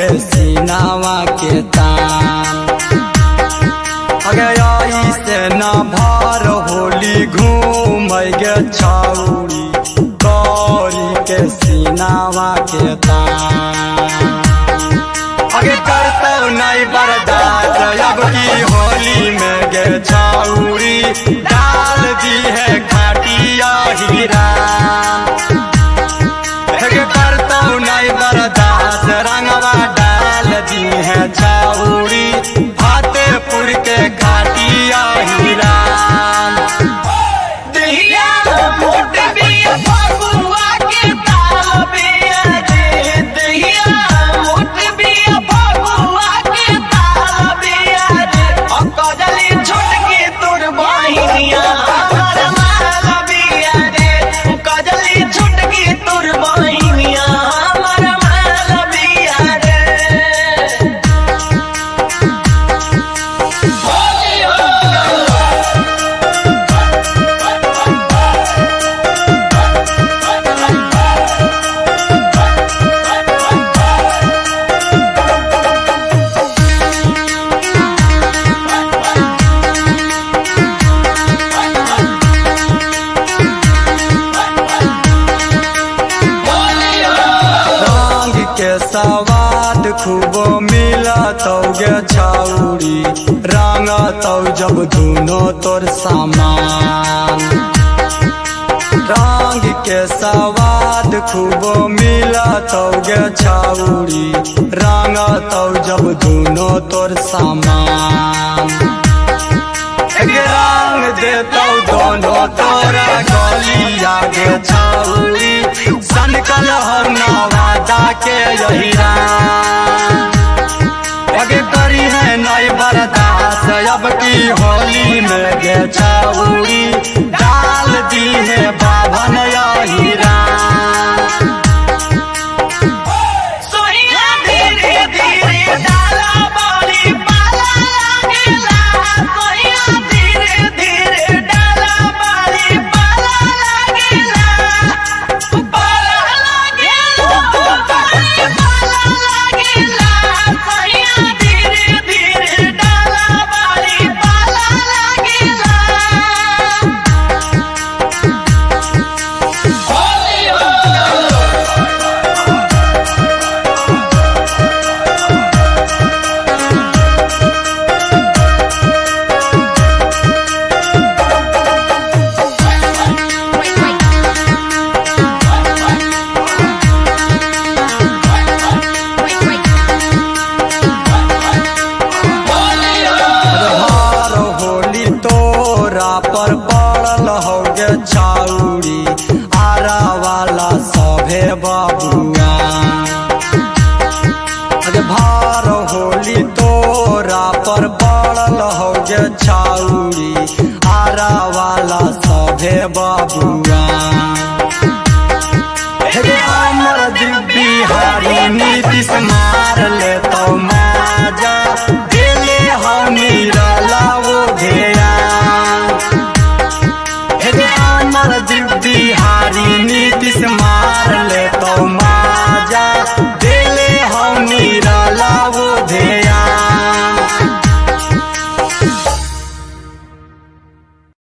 के सीनावा के तान। अगे आई से न भार होली घूम गे छौरी गौरी के सीनावा के तान। अगे करतो नहीं बर्दाश्त अब की होली में गे छौरी डाल दी है खाटिया हीरा। करतो नहीं बर्दाश्त रंगवा डाल दी है छौरी फतेहपुर के खाटिया हीरा। के सवाद खूब मिलत गे छौरी रंगत जब दोनों तोर सामान। रंग के सवाद खूब मिलत गे छौरी रंगत जब दोनों तोर सामान। रंग देतौ दोनों तोरा गलिया गे छौरी सनकल हम नवादा के यहीरा। अगे करी है नई बर्दाश्त अब की होली में गे छौरी डाल दी है बाभन यहीरा। पर पड़ल हो गे छौरी आरा वाला सभे बबुआ। भार होली तोरा पर पड़ल हो गे छौरी आरा वाला सभे बबुआ। अमर बिहारी नीतीश